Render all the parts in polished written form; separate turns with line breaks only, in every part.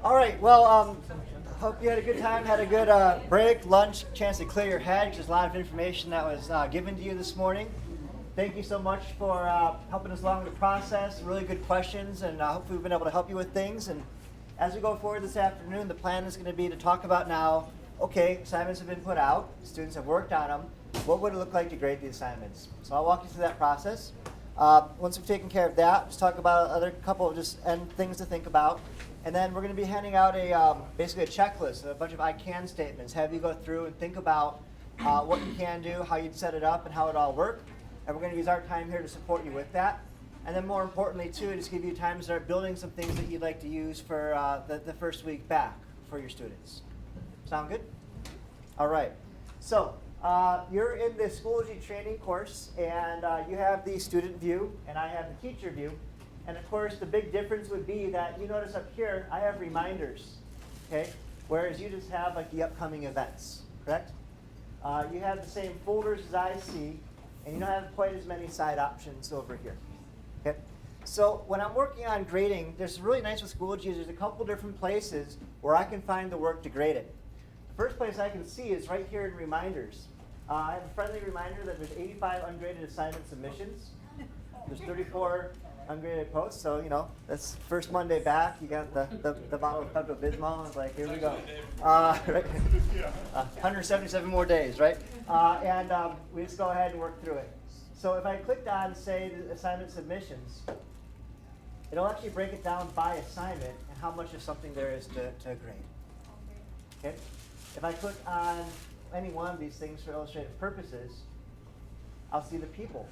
All right, well, hope you had a good time, had a good break, lunch, chance to clear your head, because there's a lot of information that was given to you this morning. Thank you so much for helping us along with the process. Really good questions, and hopefully we've been able to help you with things. And as we go forward this afternoon, the plan is going to be to talk about now, okay, assignments have been put out, students have worked on them. What would it look like to grade the assignments? So I'll walk you through that process. Once we've taken care of that, just talk about other couple of just end things to think about. And then we're going to be handing out basically a checklist, a bunch of I can statements. Have you go through and think about what you can do, how you'd set it up, and how it all work. And we're going to use our time here to support you with that. And then more importantly, too, just give you time to start building some things that you'd like to use for the first week back for your students. Sound good? All right. So you're in the Schoology training course, and you have the student view, and I have the teacher view. And of course, the big difference would be that you notice up here, I have reminders, okay? Whereas you just have like the upcoming events, correct? You have the same folders as I see, and you don't have quite as many side options over here, okay? So when I'm working on grading, there's really nice with Schoology is there's a couple different places where I can find the work to grade it. The first place I can see is right here in reminders. I have a friendly reminder that there's 85 ungraded assignment submissions. There's 34 ungraded posts, so that's first Monday back. You got the bottle of Pepto-Bismol. It's like, here we go. Right? 177 more days, right? And we just go ahead and work through it. So if I clicked on, say, the assignment submissions, it'll actually break it down by assignment and how much of something there is to grade. Okay? If I click on any one of these things for illustrative purposes, I'll see the people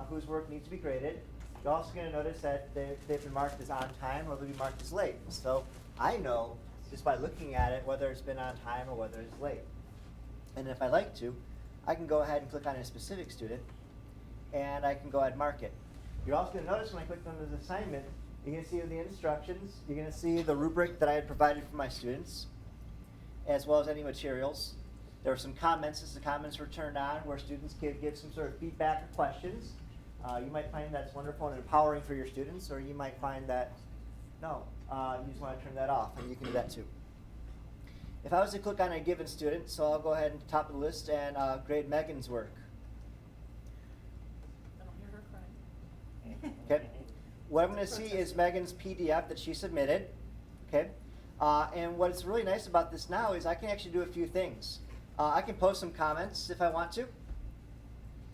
whose work needs to be graded. You're also going to notice that they've been marked as on time or they'll be marked as late. So I know just by looking at it whether it's been on time or whether it's late. And if I like to, I can go ahead and click on a specific student and I can go ahead and mark it. You're also going to notice when I click on this assignment, you're going to see the instructions, you're going to see the rubric that I had provided for my students, as well as any materials. There were some comments as the comments were turned on where students could give some sort of feedback or questions. You might find that's wonderful and empowering for your students, or you might find that, no, you just want to turn that off, and you can do that too. If I was to click on a given student, so I'll go ahead and top of the list and grade Megan's work.
I don't hear her crying.
Okay. What I'm going to see is Megan's PDF that she submitted. Okay. And what's really nice about this now is I can actually do a few things. I can post some comments if I want to.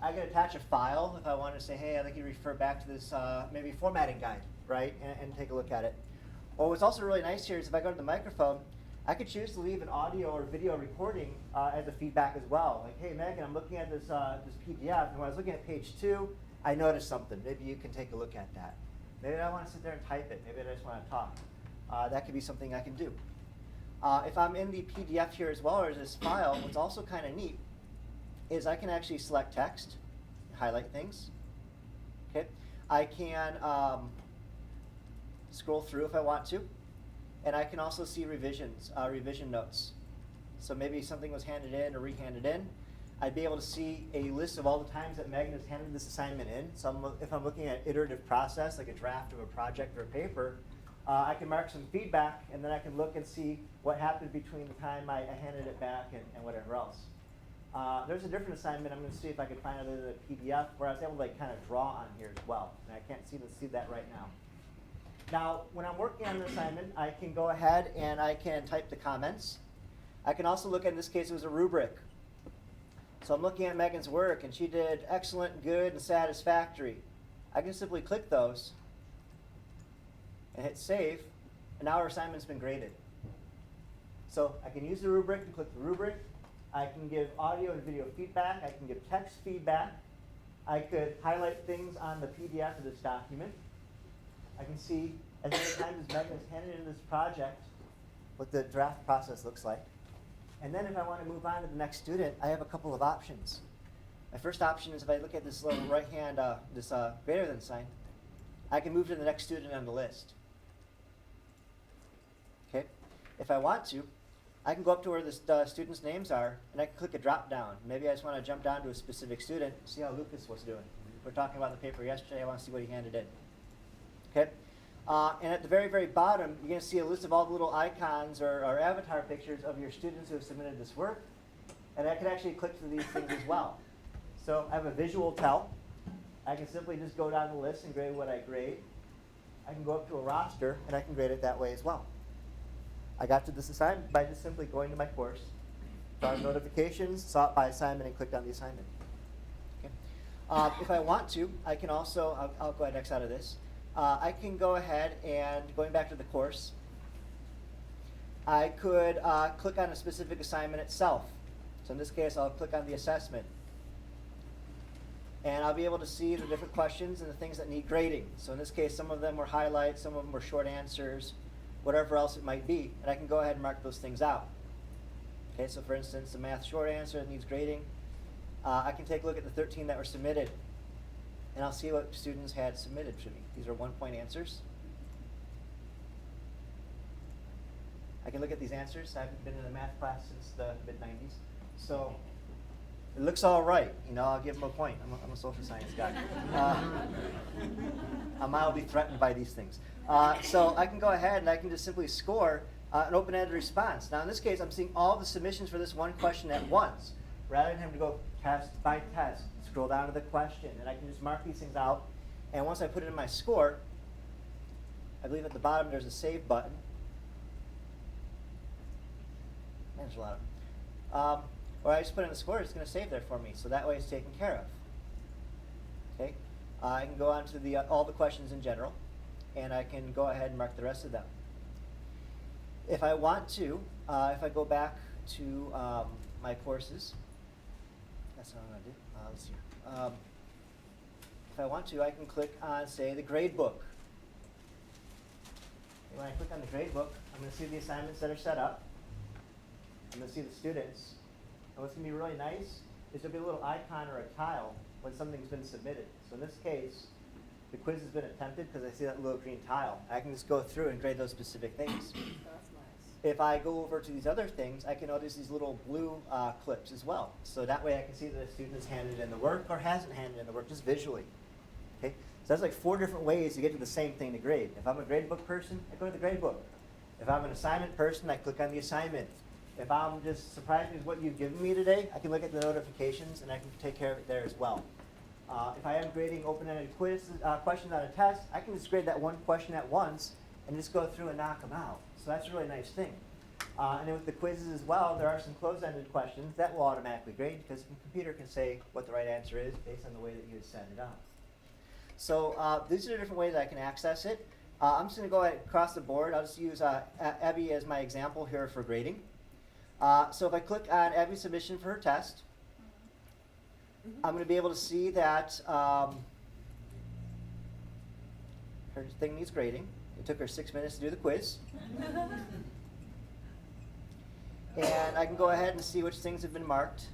I can attach a file if I want to say, hey, I'd like you to refer back to this maybe formatting guide, right, and take a look at it. Or what's also really nice here is if I go to the microphone, I could choose to leave an audio or video recording as a feedback as well. Like, hey, Megan, I'm looking at this PDF, and when I was looking at page 2, I noticed something. Maybe you can take a look at that. Maybe I want to sit there and type it. Maybe I just want to talk. That could be something I can do. If I'm in the PDF here as well, or this file, what's also kind of neat is I can actually select text, highlight things. Okay, I can scroll through if I want to, and I can also see revisions, revision notes. So maybe something was handed in or rehanded in. I'd be able to see a list of all the times that Megan has handed this assignment in. So if I'm looking at iterative process, like a draft of a project or a paper, I can mark some feedback, and then I can look and see what happened between the time I handed it back and whatever else. There's a different assignment I'm going to see if I can find it in the PDF where I was able to kind of draw on here as well. And I can't see that right now. Now, when I'm working on an assignment, I can go ahead and I can type the comments. I can also look at, in this case, it was a rubric. So I'm looking at Megan's work, and she did excellent, good, and satisfactory. I can simply click those and hit save, and now our assignment's been graded. So I can use the rubric and click the rubric. I can give audio and video feedback. I can give text feedback. I could highlight things on the PDF of this document. I can see as many times as Megan has handed in this project what the draft process looks like. And then if I want to move on to the next student, I have a couple of options. My first option is if I look at this little right hand, this greater than sign, I can move to the next student on the list. Okay. If I want to, I can go up to where the students' names are, and I can click a drop down. Maybe I just want to jump down to a specific student, see how Lucas was doing. We were talking about the paper yesterday. I want to see what he handed in. Okay. And at the very, very bottom, you're going to see a list of all the little icons or avatar pictures of your students who have submitted this work. And I can actually click to these things as well. So I have a visual tell. I can simply just go down the list and grade what I grade. I can go up to a roster, and I can grade it that way as well. I got to this assignment by just simply going to my course, saw notifications, saw it by assignment, and clicked on the assignment. Okay. If I want to, I can also, I'll go ahead and X out of this. I can go ahead and, going back to the course, I could click on a specific assignment itself. So in this case, I'll click on the assessment. And I'll be able to see the different questions and the things that need grading. So in this case, some of them were highlights, some of them were short answers, whatever else it might be. And I can go ahead and mark those things out. Okay, so for instance, the math short answer that needs grading, I can take a look at the 13 that were submitted. And I'll see what students had submitted to me. These are 1-point answers. I can look at these answers. I haven't been in a math class since the mid-90s. So it looks all right. You know, I'll give them a point. I'm a social science guy. I'm mildly threatened by these things. So I can go ahead and I can just simply score an open-ended response. Now in this case, I'm seeing all the submissions for this one question at once, rather than having to go test by test, scroll down to the question, and I can just mark these things out. And once I put it in my score, I believe at the bottom there's a save button. Man, there's a lot of them. Or I just put in the score, it's going to save there for me, so that way it's taken care of. Okay, I can go on to all the questions in general, and I can go ahead and mark the rest of them. If I want to, if I go back to my courses, that's what I'm going to do. Let's see. If I want to, I can click on, say, the grade book. And when I click on the grade book, I'm going to see the assignments that are set up. I'm going to see the students. And what's going to be really nice is there'll be a little icon or a tile when something's been submitted. So in this case, the quiz has been attempted because I see that little green tile. I can just go through and grade those specific things.
That's nice.
If I go over to these other things, I can notice these little blue clips as well. So that way I can see that a student has handed in the work or hasn't handed in the work just visually. Okay? So that's like 4 different ways to get to the same thing to grade. If I'm a gradebook person, I go to the gradebook. If I'm an assignment person, I click on the assignment. If I'm just surprised with what you've given me today, I can look at the notifications and I can take care of it there as well. If I am grading open-ended questions on a test, I can just grade that one question at once and just go through and knock them out. So that's a really nice thing. And then with the quizzes as well, there are some closed-ended questions that will automatically grade because the computer can say what the right answer is based on the way that you had set it up. So these are the different ways I can access it. I'm just going to go across the board. I'll just use Abby as my example here for grading. So if I click on Abby's submission for her test, I'm going to be able to see that her thing needs grading. It took her 6 minutes to do the quiz. And I can go ahead and see which things have been marked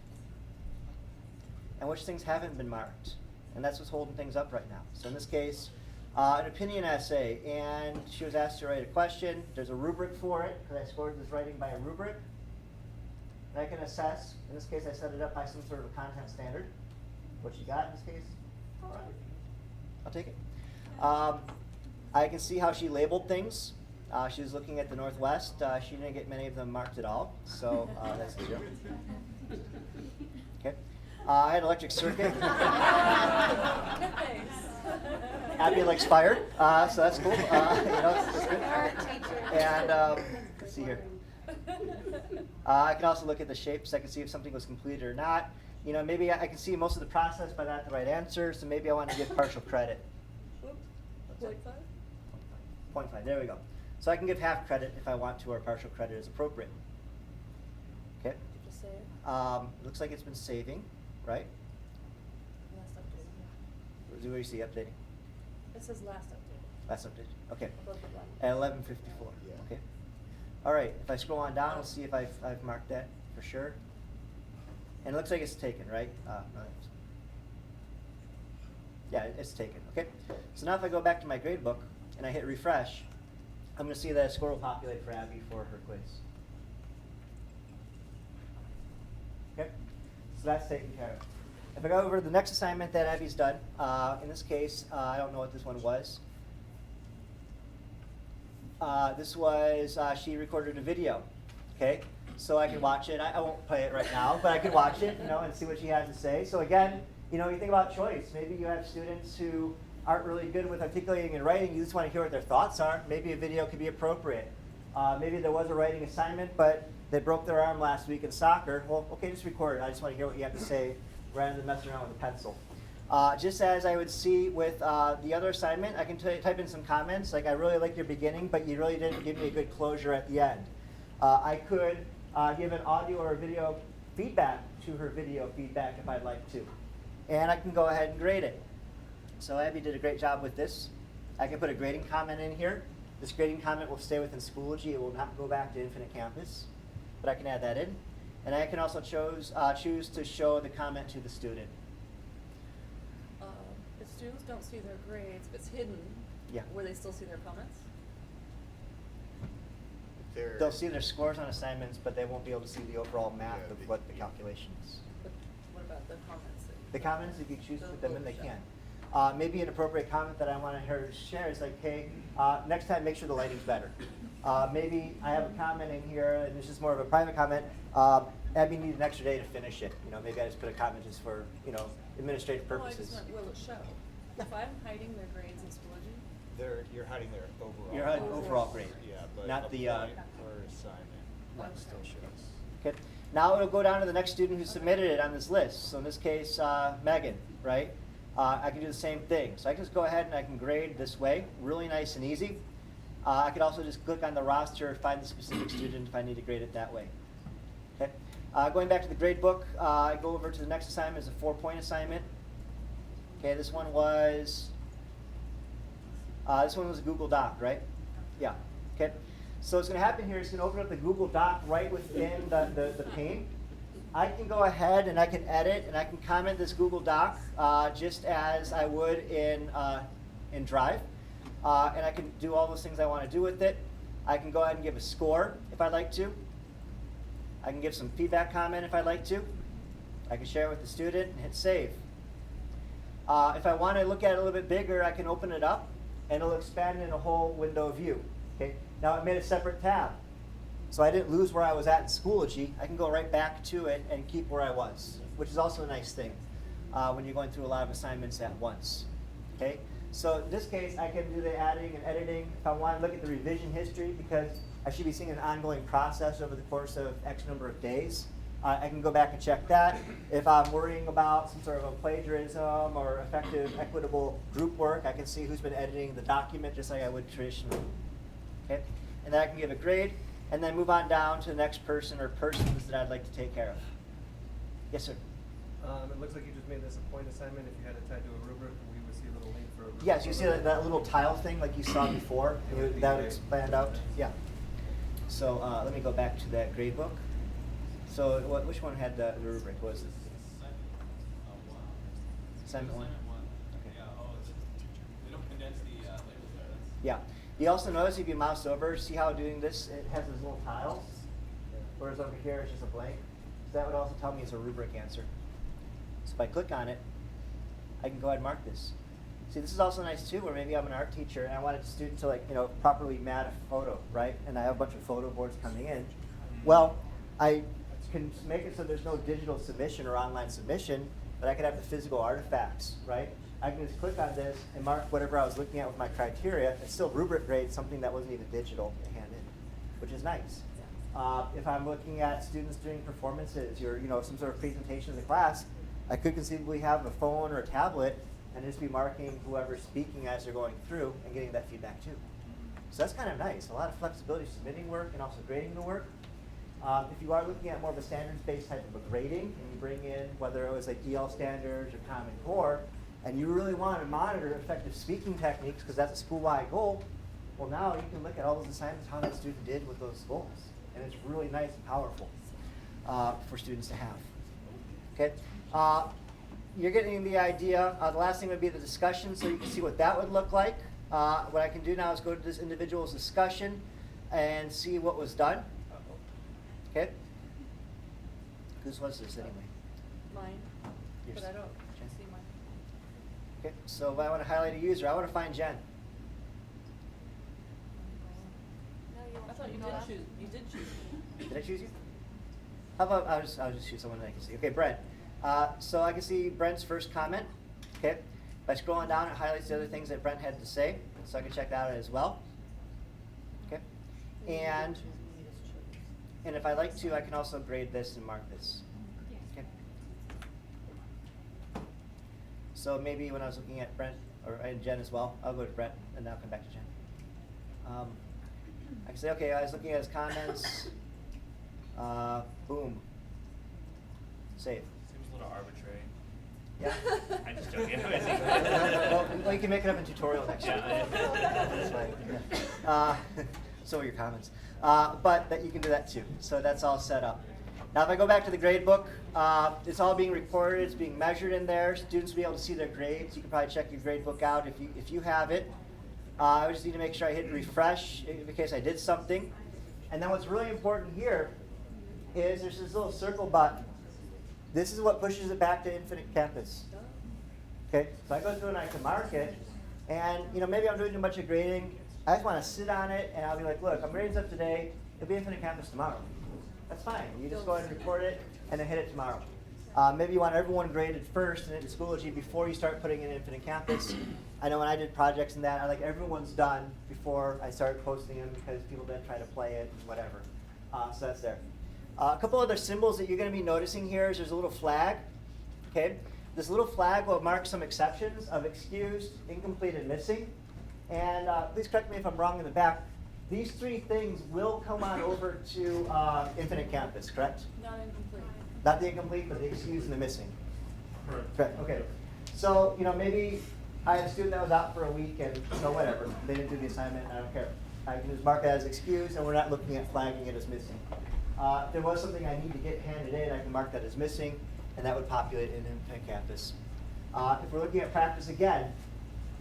and which things haven't been marked. And that's what's holding things up right now. So in this case, an opinion essay, and she was asked to write a question. There's a rubric for it, because I scored this writing by a rubric. And I can assess. In this case, I set it up by some sort of a content standard. What she got in this case? All right. I'll take it. I can see how she labeled things. She was looking at the Northwest. She didn't get many of them marked at all, so that's a 0. Okay. I had electric circuit. Abby likes fire, so that's cool. It's good. And let's see here. I can also look at the shapes. I can see if something was completed or not. You know, maybe I can see most of the process, but not the right answer. So maybe I want to give partial credit.
0.5?
0.5. There we go. So I can give half credit if I want to, or partial credit is appropriate. Okay.
Did you say it?
Looks like it's been saving, right?
Last update.
What do you see updating?
It says last update.
Last update. Okay.
Above the line.
At 11:54.
Yeah.
Okay. All right. If I scroll on down, we'll see if I've marked that for sure. And it looks like it's taken, right? No, yeah, it's taken. Okay. So now if I go back to my grade book and I hit refresh, I'm going to see that a score will populate for Abby for her quiz. Okay. So that's taken care of. If I go over to the next assignment that Abby's done, in this case, I don't know what this one was. This was, she recorded a video, okay? So I could watch it. I won't play it right now, but I could watch it, and see what she has to say. So again, you think about choice. Maybe you have students who aren't really good with articulating and writing. You just want to hear what their thoughts are. Maybe a video could be appropriate. Maybe there was a writing assignment, but they broke their arm last week in soccer. Well, okay, just record it. I just want to hear what you have to say rather than messing around with a pencil. Just as I would see with the other assignment, I can type in some comments, like I really like your beginning, but you really didn't give me a good closure at the end. I could give an audio or video feedback to her video feedback if I'd like to. And I can go ahead and grade it. So Abby did a great job with this. I can put a grading comment in here. This grading comment will stay within Schoology. It will not go back to Infinite Campus, but I can add that in. And I can also choose to show the comment to the student.
If students don't see their grades, if it's hidden,
Yeah.
will they still see their comments?
They'll see their scores on assignments, but they won't be able to see the overall math of what the calculation is.
But what about the comments?
The comments, if you choose to put them in, they can. Maybe an appropriate comment that I want her to share is like, hey, next time make sure the lighting's better. Maybe I have a comment in here, and this is more of a private comment. Abby needed an extra day to finish it. Maybe I just put a comment just for administrative purposes.
Well, I just meant, will it show? If I'm hiding their grades in Schoology?
You're hiding their overall.
You're hiding overall grade.
Yeah, but
not
a
the
point or assignment
Okay.
still shows.
Okay. Now it'll go down to the next student who submitted it on this list. So in this case, Megan, right? I can do the same thing. So I can just go ahead and I can grade this way, really nice and easy. I could also just click on the roster, find the specific student if I need to grade it that way. Okay. Going back to the grade book, I go over to the next assignment. It's a 4-point assignment. Okay, this one was a Google Doc, right? Yeah. Okay. So what's going to happen here is it's going to open up the Google Doc right within the pane. I can go ahead and I can edit and I can comment this Google Doc just as I would in Drive. And I can do all those things I want to do with it. I can go ahead and give a score if I'd like to. I can give some feedback comment if I'd like to. I can share it with the student and hit save. If I want to look at it a little bit bigger, I can open it up and it'll expand in a whole window view. Okay? Now it made a separate tab. So I didn't lose where I was at in Schoology. I can go right back to it and keep where I was, which is also a nice thing when you're going through a lot of assignments at once. Okay? So in this case, I can do the adding and editing. If I want to look at the revision history, because I should be seeing an ongoing process over the course of X number of days, I can go back and check that. If I'm worrying about some sort of a plagiarism or effective equitable group work, I can see who's been editing the document just like I would traditionally. Okay? And then I can give a grade, and then move on down to the next person or persons that I'd like to take care of. Yes, sir?
It looks like you just made this a point assignment. If you had it tied to a rubric, we would see a little link for a rubric.
Yes, you see that little tile thing like you saw before? That would expand out? Yeah. So let me go back to that grade book. So which one had the rubric? What was it? Assignment 1? Okay.
They don't condense the labels there.
Yeah. You also notice if you mouse over, see how doing this, it has those little tiles? Whereas over here it's just a blank. So that would also tell me it's a rubric answer. So if I click on it, I can go ahead and mark this. See, this is also nice too, where maybe I'm an art teacher and I wanted a student to properly mat a photo, right? And I have a bunch of photo boards coming in. Well, I can make it so there's no digital submission or online submission, but I could have the physical artifacts, right? I can just click on this and mark whatever I was looking at with my criteria. It's still rubric grade, something that wasn't even digital to hand in, which is nice. If I'm looking at students doing performances or some sort of presentation in the class, I could conceivably have a phone or a tablet and just be marking whoever's speaking as they're going through and getting that feedback too. So that's kind of nice. A lot of flexibility submitting work and also grading the work. If you are looking at more of a standards-based type of a grading, and you bring in whether it was like DL standards or Common Core, and you really want to monitor effective speaking techniques because that's a school-wide goal, well now you can look at all those assignments, how that student did with those goals. And it's really nice and powerful for students to have. Okay, you're getting the idea. The last thing would be the discussion, so you can see what that would look like. What I can do now is go to this individual's discussion and see what was done. Okay? Whose was this anyway?
Mine,
Yours.
but I don't
Jen?
see mine.
Okay, so if I want to highlight a user, I want to find Jen.
I thought you did choose me.
Did I choose you? How about I'll just choose someone that I can see. Okay, Brent. So I can see Brent's first comment. Okay. By scrolling down, it highlights the other things that Brent had to say, so I can check that out as well. Okay. And if I like to, I can also grade this and mark this. Okay. So maybe when I was looking at Brent and Jen as well, I'll go to Brent and then I'll come back to Jen. I can say, okay, I was looking at his comments. Boom. Save.
Seems a little arbitrary.
Yeah.
I just joking.
Well, you can make it up in tutorial next week.
Yeah.
That's fine. Yeah. So are your comments. But that you can do that too. So that's all set up. Now if I go back to the grade book, it's all being recorded, it's being measured in there. Students will be able to see their grades. You can probably check your grade book out if you have it. I just need to make sure I hit refresh in case I did something. And then what's really important here is there's this little circle button. This is what pushes it back to Infinite Campus. Okay, so I go through and I can mark it, and maybe I'm doing too much of grading. I just want to sit on it, and I'll be like, look, I'm grading this up today. It'll be Infinite Campus tomorrow. That's fine. You just go ahead and record it, and then hit it tomorrow. Maybe you want everyone graded first in Schoology before you start putting in Infinite Campus. I know when I did projects and that, I like everyone's done before I start posting them because people then try to play it and whatever. So that's there. A couple other symbols that you're going to be noticing here is there's a little flag. Okay, this little flag will mark some exceptions of excused, incomplete, and missing. And please correct me if I'm wrong in the back. These three things will come on over to Infinite Campus, correct?
Not incomplete.
Not the incomplete, but the excused and the missing. Correct. Okay. So maybe I had a student that was out for a week and whatever. They didn't do the assignment. I don't care. I can just mark it as excused, and we're not looking at flagging it as missing. If there was something I need to get handed in, I can mark that as missing, and that would populate in Infinite Campus. If we're looking at practice again,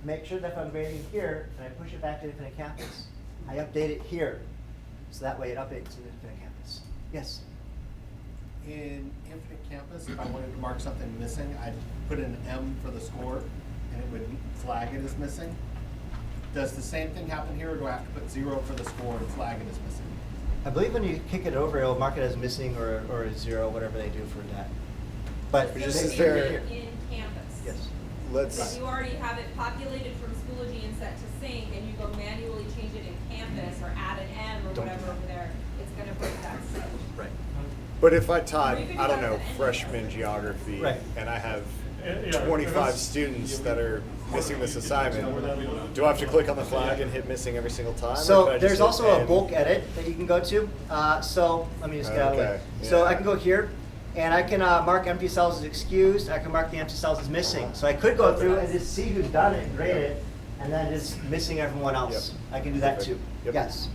make sure that if I'm grading here and I push it back to Infinite Campus, I update it here, so that way it updates in Infinite Campus. Yes?
In Infinite Campus, if I wanted to mark something missing, I'd put an M for the score, and it would flag it as missing. Does the same thing happen here, or do I have to put 0 for the score and flag it as missing?
I believe when you kick it over, it'll mark it as missing or a 0, whatever they do for that. But
So
this
if
is
you're
there.
in campus.
Yes.
If you already have it populated from Schoology and set to sync, and you go manually change it in campus or add an M or
Don't
whatever
do that.
over there, it's gonna break that sync.
Right.
But if I taught,
Or you could
I don't
do that
know,
with any
freshman geography,
Right.
and I have 25 students that are missing this assignment, do I have to click on the flag and hit missing every single time? or can I
So
just
there's
hit
also a
N?
bulk edit that you can go to. So let me just get out of the way.
Okay,
So
yeah.
I can go here, and I can mark empty cells as excused. I can mark the empty cells as missing. So I could go through and just see who's done it and grade it, and then just missing everyone else.
Yep.
I can do that
Perfect.
too.
Yep.
Yes,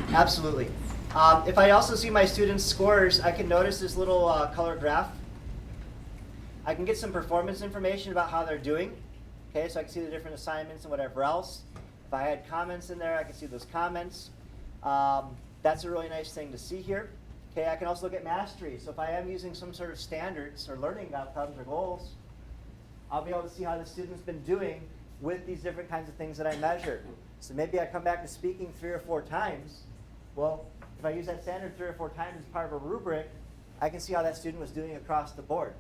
absolutely. If I also see my students' scores, I can notice this little color graph. I can get some performance information about how they're doing. Okay, so I can see the different assignments and whatever else. If I had comments in there, I can see those comments. That's a really nice thing to see here. Okay, I can also look at mastery. So if I am using some sort of standards or learning outcomes or goals, I'll be able to see how the student's been doing with these different kinds of things that I measure. So maybe I come back to speaking 3 or 4 times. Well, if I use that standard 3 or 4 times as part of a rubric, I can see how that student was doing across the board.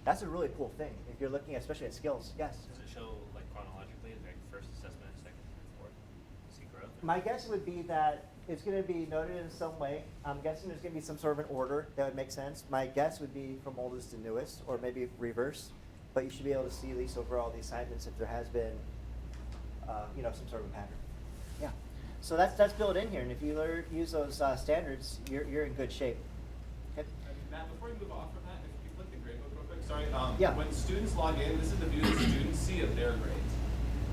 That's a really cool thing if you're looking especially at skills. Yes?
Does it show like chronologically, like first assessment, second, fourth? See growth?
My guess would be that it's going to be noted in some way. I'm guessing there's going to be some sort of an order that would make sense. My guess would be from oldest to newest, or maybe reverse. But you should be able to see at least over all the assignments if there has been, some sort of a pattern. Yeah. So that's built in here, and if you use those standards, you're in good shape. Okay.
Matt, before you move off from that, if you click the gradebook real quick, sorry.
Yeah.
When students log in, this is the view that students see of their grades.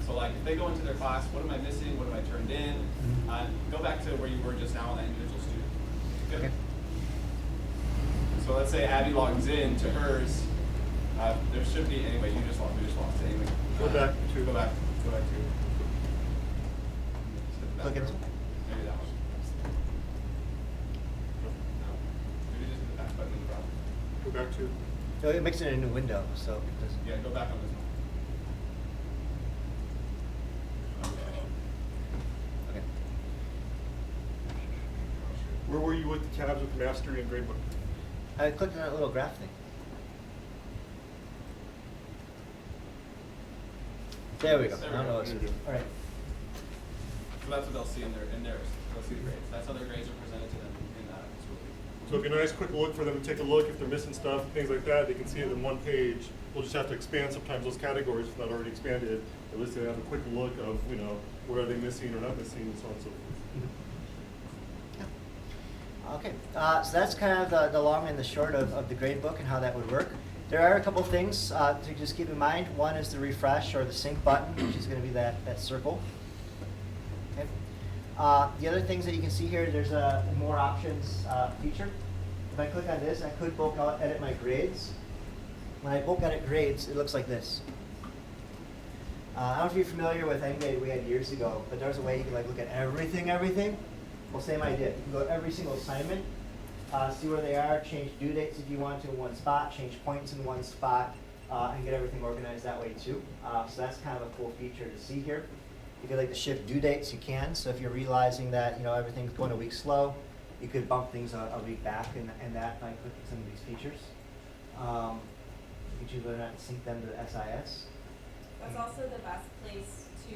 So like, if they go into their class, what am I missing? What have I turned in? Go back to where you were just now on that individual student. Good.
Okay.
So let's say Abby logs in to hers. There should be, anyway, we just lost it anyway.
Go back
to. Go back to.
Click it.
Maybe that one. No. Maybe just hit the back button in the browser.
Go back to.
So it makes it a new window. So it does.
Yeah, go back on this one.
Okay.
you with the tabs with Mastery and Gradebook?
I clicked on that little graph thing. There we go.
There
I
we
don't
go.
know what to do. All right.
So that's what they'll see in theirs. They'll see the grades. That's how their grades are presented to them in Schoology.
So it'd be a nice quick look for them to take a look if they're missing stuff, things like that. They can see it in one page. We'll just have to expand sometimes those categories if not already expanded. At least they have a quick look of, you know, where are they missing or not missing and so on and so forth.
Okay, so that's kind of the long and the short of the grade book and how that would work. There are a couple things to just keep in mind. One is the refresh or the sync button, which is going to be that circle. Okay. The other things that you can see here, there's a more options feature. If I click on this, I could bulk out edit my grades. When I bulk edit grades, it looks like this. I don't know if you're familiar with Engate we had years ago, but there's a way you can like look at everything. Well, same idea. You can go to every single assignment, see where they are, change due dates if you want to in one spot, change points in one spot, and get everything organized that way too. So that's kind of a cool feature to see here. If you'd like to shift due dates, you can. So if you're realizing that everything's going a week slow, you could bump things a week back and that by clicking some of these features. You can choose whether or not to sync them to the SIS.
That's also the best place to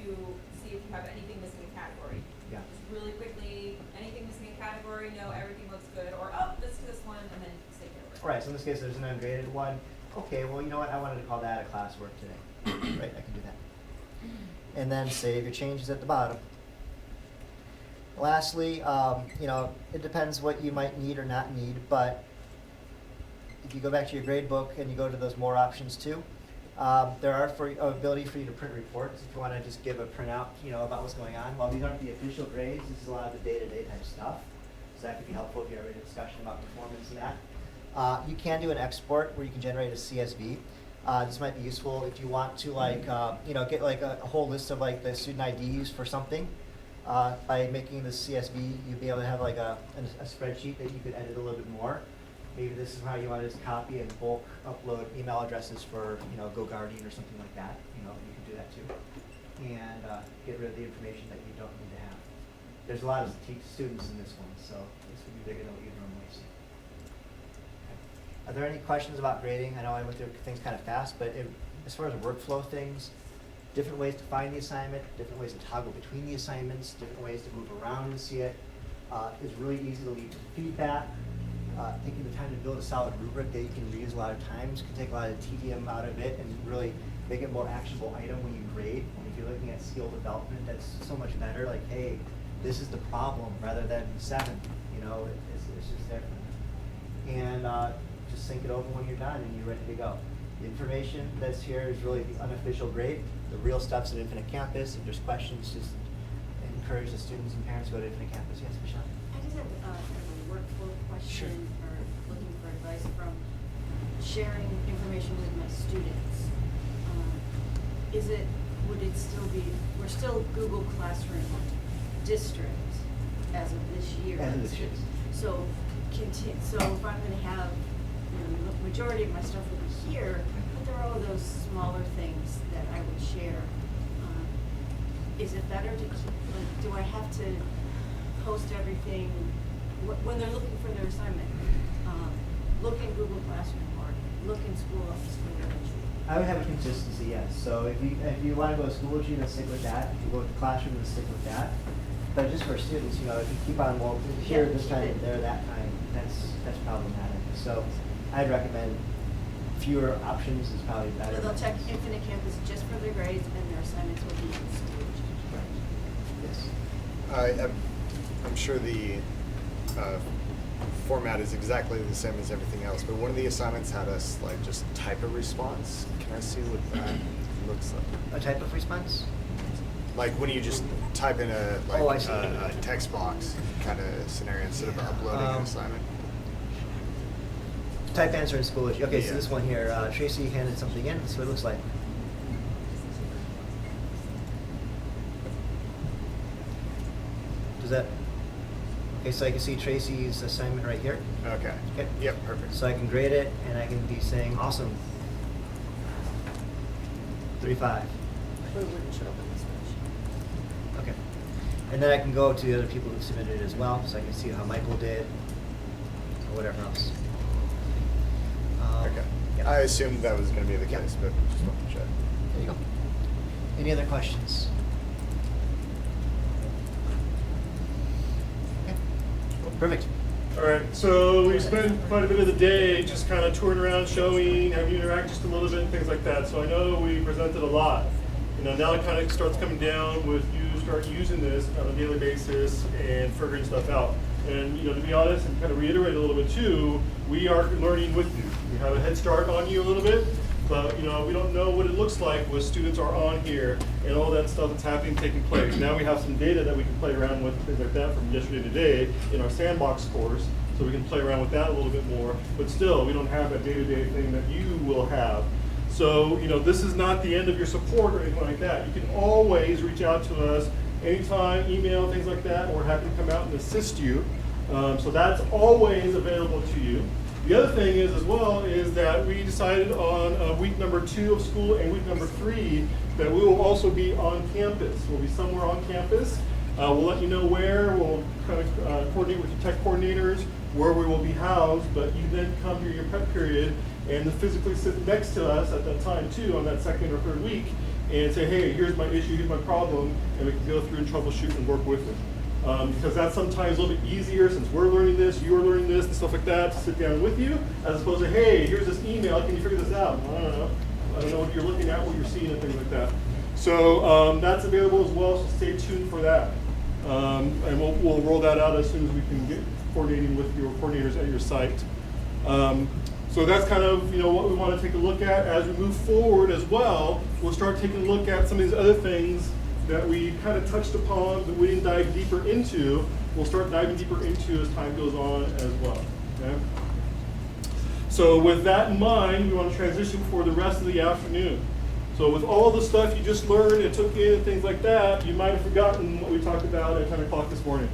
see if you have anything missing in category.
Yeah.
Just really quickly, anything missing in category, no, everything looks good, or oh, this one, and then stay over.
Right, so in this case, there's an ungraded one. Okay, well, you know what? I wanted to call that a classwork today. Right, I can do that. And then save your changes at the bottom. Lastly, it depends what you might need or not need, but if you go back to your grade book and you go to those more options too, there are ability for you to print reports if you want to just give a printout, about what's going on. While these aren't the official grades, this is a lot of the day-to-day type stuff. So that could be helpful if you're having a discussion about performance and that. You can do an export where you can generate a CSV. This might be useful if you want to get like a whole list of like the student IDs for something. By making this CSV, you'd be able to have like a spreadsheet that you could edit a little bit more. Maybe this is how you want to just copy and bulk upload email addresses for GoGuardian or something like that. You can do that too, and get rid of the information that you don't need to have. There's a lot of students in this one, so this would be bigger than what you'd normally see. Okay. Are there any questions about grading? I know I went through things kind of fast, but as far as workflow things, different ways to find the assignment, different ways to toggle between the assignments, different ways to move around and see it. It's really easy to leave feedback. Taking the time to build a solid rubric that you can reuse a lot of times can take a lot of tedium out of it and really make it a more actionable item when you grade. And if you're looking at skill development, that's so much better. Like, hey, this is the problem rather than 7. It's just there. And just sync it over when you're done and you're ready to go. The information that's here is really the unofficial grade. The real stuff's at Infinite Campus. If there's questions, just encourage the students and parents to go to Infinite Campus. Yes, Michelle?
I just have kind of a workflow question or looking for advice from sharing information with my students. Would it still be, we're still Google Classroom district as of this year.
As of this year.
So if I'm going to have, the majority of my stuff will be here, but there are all those smaller things that I would share. Is it better to keep, do I have to post everything when they're looking for their assignment? Look in Google Classroom or look in Schoology.
I would have a consistency, yes. So if you want to go to Schoology, then stick with that. If you go to Classroom, then stick with that. But just for students, if you keep on, well, here this time, there that time, that's problematic. So I'd recommend fewer options is probably better.
So they'll check Infinite Campus just for their grades, and their assignments will be in Schoology.
Right. Yes.
I'm sure the format is exactly the same as everything else, but one of the assignments had us just type a response. Can I see what that looks like?
A type of response?
Like when you just type in a text box kind of scenario instead of uploading an assignment.
Type answer in Schoology. Okay,
Yeah.
so this one here, Tracy handed something in. This is what it looks like. Does that? Okay, so I can see Tracy's assignment right here.
Okay.
Okay.
Yep, perfect.
So I can grade it, and I can be saying, awesome. 3.5.
But it wouldn't show up in this spreadsheet.
Okay. And then I can go to the other people who submitted it as well, so I can see how Michael did, whatever else.
Okay.
Yeah.
I assumed that was going to be the case, but just wanted to check.
There you go. Any other questions? Okay. Perfect.
All right, so we spent quite a bit of the day just kind of touring around, showing, having you interact just a little bit, and things like that. So I know we presented a lot. Now it kind of starts coming down with you start using this on a daily basis and figuring stuff out. And to be honest and kind of reiterate a little bit too, we are learning with you. We have a head start on you a little bit, but we don't know what it looks like when students are on here and all that stuff that's happening, taking place. Now we have some data that we can play around with, things like that from yesterday to today in our sandbox course, so we can play around with that a little bit more. But still, we don't have that day-to-day thing that you will have. So this is not the end of your support or anything like that. You can always reach out to us anytime, email, things like that. We're happy to come out and assist you. So that's always available to you. The other thing is, as well, is that we decided on week number 2 of school and week number 3 that we will also be on campus. We'll be somewhere on campus. We'll let you know where. We'll kind of coordinate with your tech coordinators where we will be housed, but you then come to your prep period and physically sit next to us at that time too on that second or third week and say, hey, here's my issue, here's my problem, and we can go through and troubleshoot and work with it. Because that's sometimes a little bit easier since we're learning this, you're learning this, and stuff like that, to sit down with you, as opposed to, hey, here's this email, can you figure this out? I don't know. I don't know what you're looking at, what you're seeing, and things like that. So that's available as well, so stay tuned for that. And we'll roll that out as soon as we can get coordinating with your coordinators at your site. So that's kind of what we want to take a look at. As we move forward as well, we'll start taking a look at some of these other things that we kind of touched upon but we didn't dive deeper into. We'll start diving deeper into as time goes on as well. Okay? So with that in mind, we want to transition for the rest of the afternoon. So with all the stuff you just learned and took in and things like that, you might have forgotten what we talked about at 10 o'clock this morning.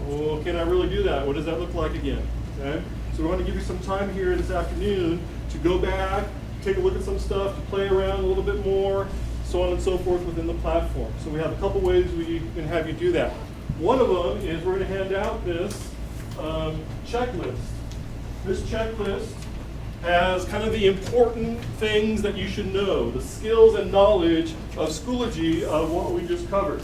Well, can I really do that? What does that look like again? Okay? So we want to give you some time here this afternoon to go back, take a look at some stuff, to play around a little bit more, so on and so forth within the platform. So we have a couple ways we can have you do that. One of them is we're going to hand out this checklist. This checklist has kind of the important things that you should know, the skills and knowledge of Schoology of what we just covered.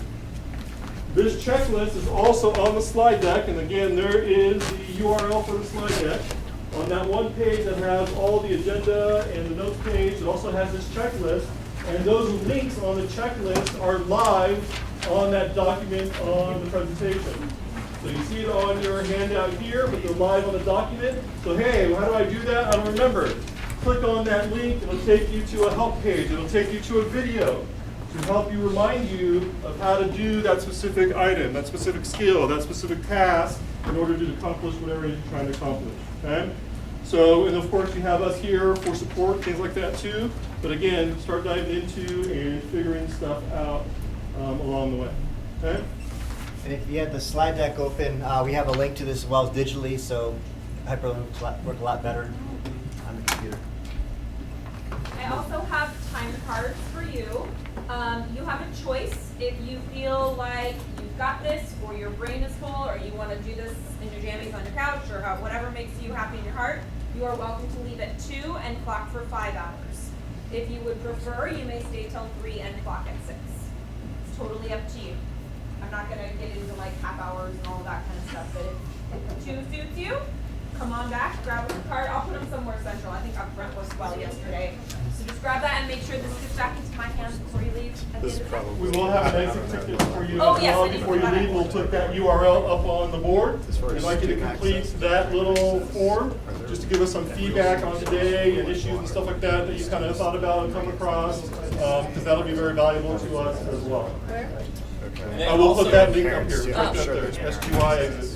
This checklist is also on the slide deck, and again, there is the URL for the slide deck. On that one page that has all the agenda and the notes page, it also has this checklist, and those links on the checklist are live on that document on the presentation. So you see it on your handout here, but they're live on the document. So hey, how do I do that? I don't remember. Click on that link, it'll take you to a help page, it'll take you to a video to help you remind you of how to do that specific item, that specific skill, that specific task in order to accomplish whatever you're trying to accomplish. Okay? So, and of course you have us here for support, things like that too. But again, start diving into and figuring stuff out along the way. Okay?
And if you have the slide deck open, we have a link to this as well as digitally, so hyperlinks work a lot better on the computer.
I also have time cards for you. You have a choice. If you feel like you've got this, or your brain is full, or you want to do this in your jammies on your couch, or whatever makes you happy in your heart, you are welcome to leave at 2 and clock for 5 hours. If you would prefer, you may stay till 3 and clock at 6. It's totally up to you. I'm not going to get into like half hours and all that kind of stuff, but if 2 suits you, come on back, grab a card. I'll put them somewhere central. I think up front was well yesterday. So just grab that and make sure this gets back into my hands before you leave.
This is probably.
We will have an exit ticket for you
Oh,
as
yes,
well.
I did
Before you
forget
leave,
that.
we'll put that URL up on the board.
As far as
We'd like you to
student
complete
access.
that little form, just to give us some feedback on today and issues and stuff like that that you kind of thought about and come across, because that'll be very valuable to us as well.
Okay.
And
We'll put that link up
Parents,
here,
yeah,
right up
sure,
there,
there's
SQI exit.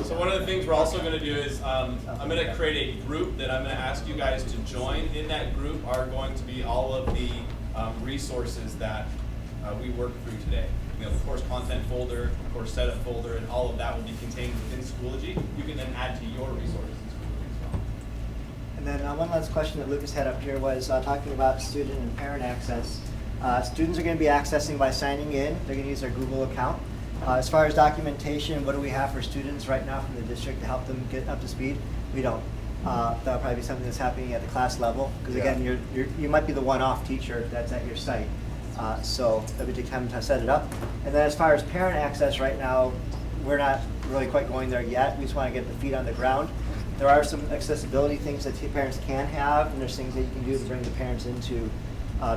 So one of the things we're also going to do is I'm going to create a group that I'm going to ask you guys to join. In that group are going to be all of the resources that we worked through today. The course content folder, course setup folder, and all of that will be contained within Schoology. You can then add to your resources in Schoology as well.
And then one last question that Lucas had up here was talking about student and parent access. Students are going to be accessing by signing in. They're going to use their Google account. As far as documentation, what do we have for students right now from the district to help them get up to speed? We don't. That'll probably be something that's happening at the class level, because again, you might be the one-off teacher that's at your site. So that would take time to set it up. And then as far as parent access right now, we're not really quite going there yet. We just want to get the feet on the ground. There are some accessibility things that parents can have, and there's things that you can do to bring the parents into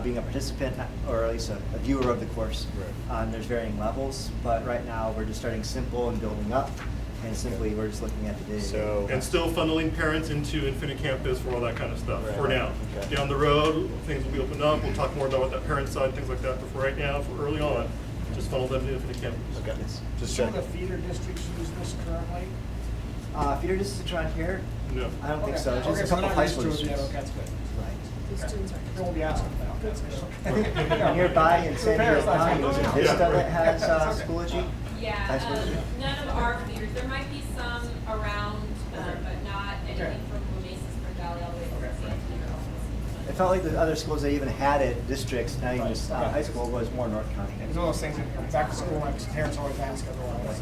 being a participant, or at least a viewer of the course.
Right.
And there's varying levels, but right now we're just starting simple and building up, and simply we're just looking at the data.
So,
And still funneling parents into Infinite Campus for all that kind of stuff
Right.
for now.
Okay.
Down the road, things will be opened up. We'll talk more about what that parent side, things like that. But for right now, for early on, just funnel them to Infinite Campus.
okay.
Yes.
Just
Some
checking.
of the feeder districts use this currently?
Feeder districts around here?
No.
I don't think
Okay.
so. Just
Okay,
a
so
couple
not
high
used
school
to it yet.
districts.
Okay, that's good.
The students are.
They won't be asking about it.
Nearby in San Diego County, was it
Yeah.
Vista that has Schoology?
Yeah,
High school district?
none of our feeders, there might be some around, but not anything from Oasis or Valley all the way to
Okay,
San Diego.
It felt like the other schools that even had it, districts, not even just
Right.
high school, was more North County.
It's one of those things that back to school, like parents always ask otherwise.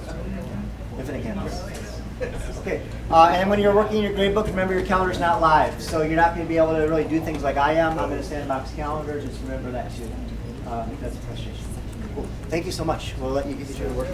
Infinite Campus. Okay, and when you're working in your grade book, remember your calendar's not live, so you're not going to be able to really do things like I am. I'm going to sandbox calendar, just remember that too. That's a frustration. Cool. Thank you so much. We'll let you get your work.